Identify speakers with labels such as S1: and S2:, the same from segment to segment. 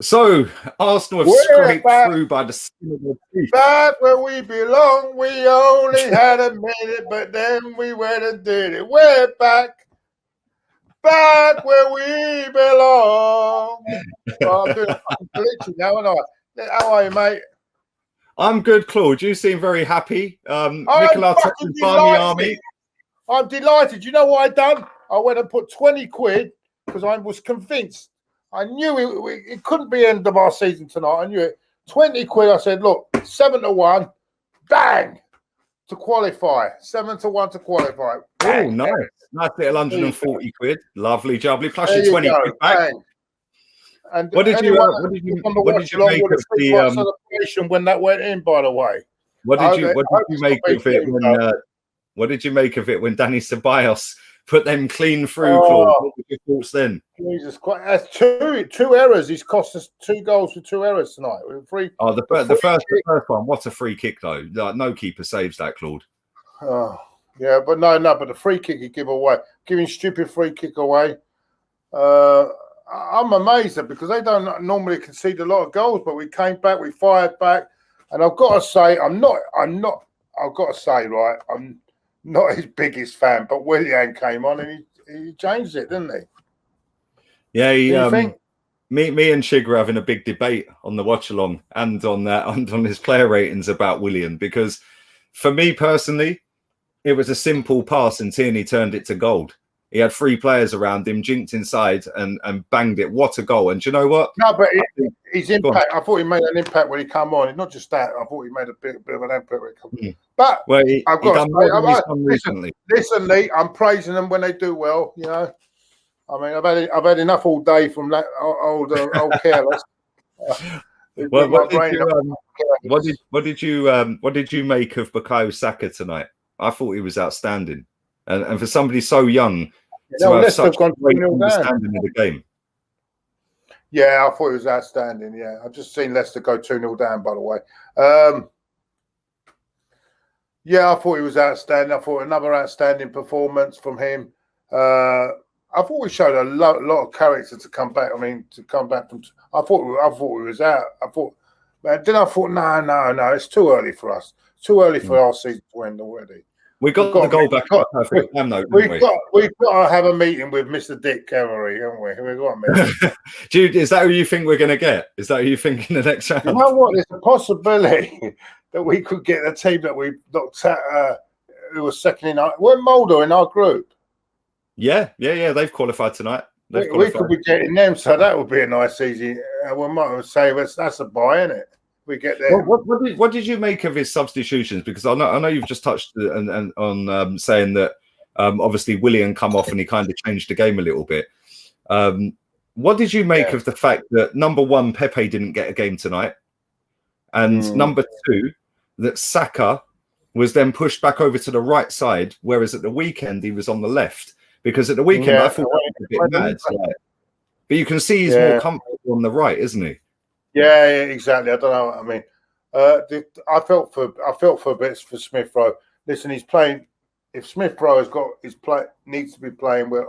S1: So, Arsenal have
S2: We're
S1: scraped
S2: back.
S1: through by the skin of their teeth.
S2: Back where we belong. We only had a minute, but then we went and did it. We're back. Back where we belong. Well, I'm doing a fucking glitchy now, aren't I? How are you, mate?
S1: I'm good, Claude. You seem very happy.
S2: I'm
S1: Nicola
S2: fucking
S1: Army.
S2: delighted. I'm delighted. You know what I done? I went and put 20 quid because I was convinced. I knew it couldn't be end of our season tonight. I knew it. 20 quid. I said, look, 7-1, bang, to qualify. 7-1 to qualify.
S1: Oh, nice. Nice little 140 quid. Lovely jubbly. Plus
S2: there
S1: your 20 quid back.
S2: Bang. And
S1: what did you make of the
S2: celebration when that went in, by the way?
S1: What did you make of it when what did you make of it when Danny Ceballos put them clean through, Claude? What were your thoughts then?
S2: Jesus Christ, that's two errors. He's cost us 2 goals for 2 errors tonight.
S1: The first one. What a free kick though. Like, no keeper saves that, Claude.
S2: Oh yeah, but but the free kick he give away, giving stupid free kick away. I'm amazed at because they don't normally concede a lot of goals, but we came back, we fired back, and I've got to say, I'm not. I've got to say, right, I'm not his biggest fan, but Willian came on and he changed it, didn't he?
S1: Yeah, me and Chig were having a big debate on the watch along and on his player ratings about Willian, because for me personally, it was a simple pass and Tierney turned it to gold. He had 3 players around him, jinked inside and banged it. What a goal. And do you know what?
S2: No, but his impact, I thought he made an impact when he came on. It's not just that. I thought he made a bit of an impact when he came on. But I've got to say, listen, Lee, I'm praising them when they do well, you know. I mean, I've had enough all day from that old careless.
S1: What did you make of Bukayo Saka tonight? I thought he was outstanding. And for somebody so young to have such great understanding of the game.
S2: Yeah, I thought it was outstanding. Yeah, I've just seen Leicester go 2-0 down, by the way. Yeah, I thought he was outstanding. I thought another outstanding performance from him. I thought we showed a lot of character to come back. I mean, to come back from. I thought we was out. Then I thought, no, it's too early for us. Too early for our season to end already.
S1: We've got the goal back.
S2: We've got to have a meeting with Mr. Dick Emery, haven't we? We've got a meeting.
S1: Jude, is that who you think we're going to get? Is that who you think in the next round?
S2: You know what? There's a possibility that we could get a team that we looked at who was second in our. We're Moldo in our group.
S1: Yeah. They've qualified tonight.
S2: We could be getting them, so that would be a nice, easy. We might say that's a buy, isn't it? We get there.
S1: What did you make of his substitutions? Because I know you've just touched on saying that obviously Willian come off and he kind of changed the game a little bit. What did you make of the fact that number 1, Pepe didn't get a game tonight, and number 2, that Saka was then pushed back over to the right side, whereas at the weekend he was on the left? Because at the weekend I thought that was a bit mad. But you can see he's more comfortable on the right, isn't he?
S2: Yeah, exactly. I don't know what I mean. I felt for a bit for Smith Rowe. Listen, he's playing. If Smith Rowe has got needs to be playing where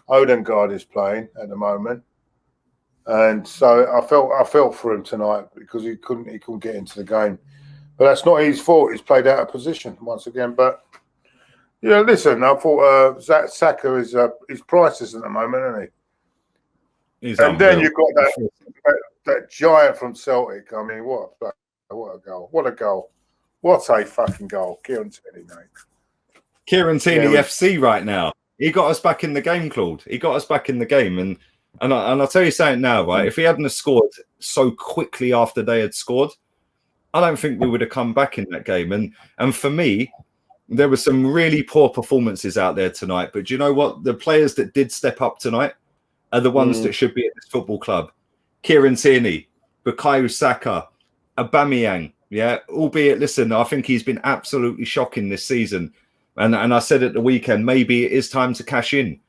S2: Odegaard is playing at the moment, and so I felt for him tonight because he couldn't get into the game. But that's not his fault. He's played out of position once again. But listen, I thought Saka is priceless at the moment, isn't he? And then you've got that giant from Celtic. I mean, what a goal! What a goal! What a fucking goal! Kieran Tierney, mate.
S1: Kieran Tierney FC right now. He got us back in the game, Claude. He got us back in the game, and I'll tell you something now, right? If he hadn't have scored so quickly after they had scored, I don't think we would have come back in that game. And for me, there were some really poor performances out there tonight. But do you know what? The players that did step up tonight are the ones that should be at this football club. Kieran Tierney, Bukayo Saka, Aubameyang. Yeah, albeit, listen, I think he's been absolutely shocking this season. And I said at the weekend, maybe it is time to cash in.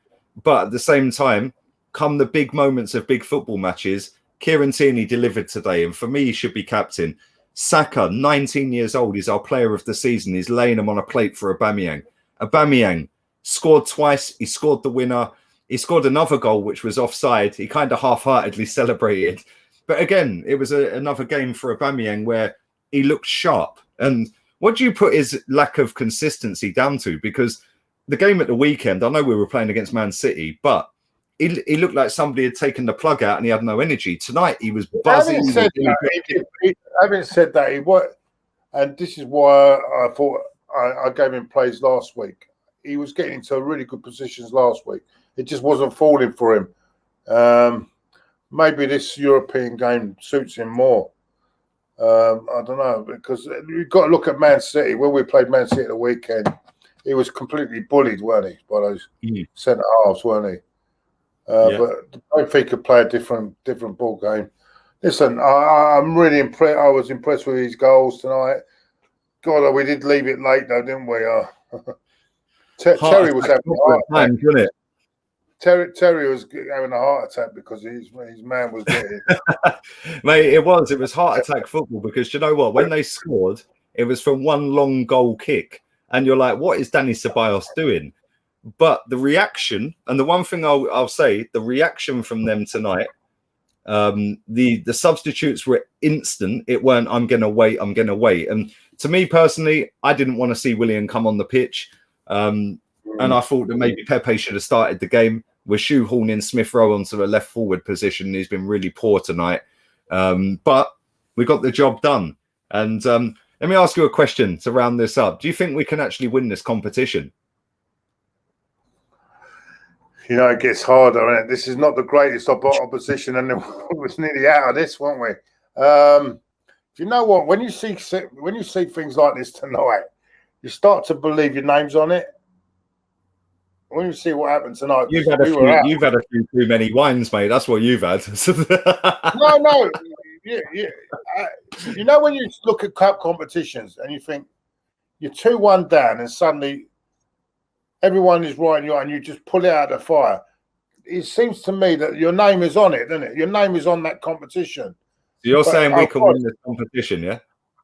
S1: But at the same time, come the big moments of big football matches, Kieran Tierney delivered today. And for me, he should be captain. Saka, 19 years old, is our player of the season. He's laying him on a plate for Aubameyang. Aubameyang scored twice. He scored the winner. He scored another goal, which was offside. He kind of half-heartedly celebrated. But again, it was another game for Aubameyang where he looked sharp. And what do you put his lack of consistency down to? Because the game at the weekend, I know we were playing against Man City, but he looked like somebody had taken the plug out and he had no energy. Tonight, he was buzzing.
S2: Having said that, he was, and this is why I thought I gave him praise last week. He was getting into really good positions last week. It just wasn't falling for him. Maybe this European game suits him more. I don't know, because you've got to look at Man City. When we played Man City at the weekend, he was completely bullied, weren't he, by those centre halves, weren't he? But Benfica play a different ball game. Listen, I'm really impressed. I was impressed with his goals tonight. God, we did leave it late though, didn't we? Terry was having a heart attack, didn't it? Terry was having a heart attack because his man was getting.
S1: Mate, it was heart attack football because you know what? When they scored, it was from one long goal kick, and you're like, "What is Dani Ceballos doing?" But the reaction, and the one thing I'll say, the reaction from them tonight, the substitutes were instant. It weren't, I'm going to wait. And to me personally, I didn't want to see Willian come on the pitch. And I thought that maybe Pepe should have started the game. We're shoehorning Smith Rowe onto the left forward position. He's been really poor tonight. But we got the job done. And let me ask you a question to round this up. Do you think we can actually win this competition?
S2: You know, it gets harder, and this is not the greatest opposition, and we was nearly out of this, weren't we? You know what? When you see things like this tonight, you start to believe your name's on it. When you see what happened tonight,
S1: you've had a few too many wines, mate. That's what you've had.
S2: No. You know when you look at cup competitions and you think you're 2-1 down, and suddenly everyone is writing you, and you just pull it out of the fire. It seems to me that your name is on it, doesn't it? Your name is on that competition.
S1: So you're saying we can win this competition, yeah?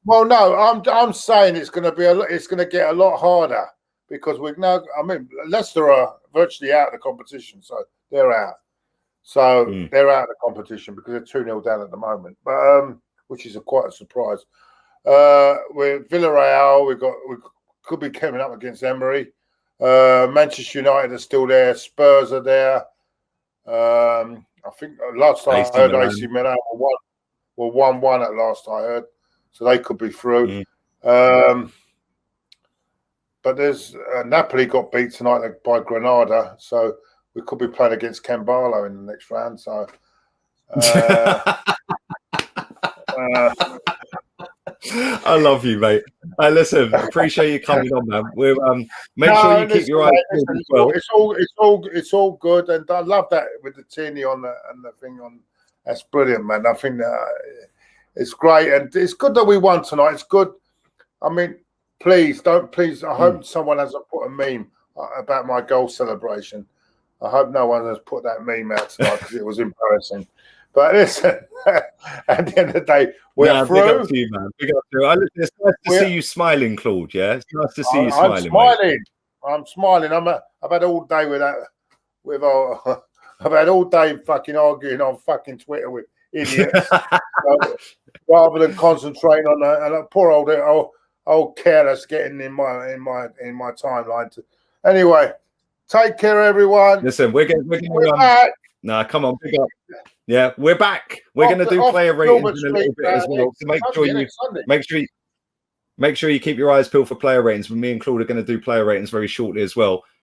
S2: Well, no, I'm saying it's going to get a lot harder because we've now. I mean, Leicester are virtually out of the competition, so they're out. So they're out of the competition because they're 2-0 down at the moment, but which is quite a surprise. With Villarreal, we could be coming up against Emery. Manchester United are still there. Spurs are there. I think last time I heard AC Milan were 1-1 at last I heard, so they could be through. But there's Napoli got beat tonight by Granada, so we could be playing against Camballo in the next round. So.
S1: I love you, mate. Listen, appreciate you coming on, man. We'll make sure you keep your eyes peeled as well.
S2: It's all good, and I love that with the Tierney on the thing on. That's brilliant, man. I think it's great, and it's good that we won tonight. It's good. I mean, please. I hope someone hasn't put a meme about my goal celebration. I hope no one has put that meme out tonight because it was embarrassing. But listen, at the end of the day, we're through.
S1: Big up to you, man. Big up to you. It's nice to see you smiling, Claude. Yeah, it's nice to see you smiling.
S2: I'm smiling. I've had all day with that. I've had all day fucking arguing on fucking Twitter with idiots, rather than concentrating on that poor old careless getting in my timeline. Anyway, take care, everyone.
S1: Listen, we're
S2: back.
S1: Nah, come on, big up. Yeah, we're back. We're going to do player ratings in a little bit as well. So make sure you keep your eyes peeled for player ratings. Me and Claude are going to do player ratings very shortly as well.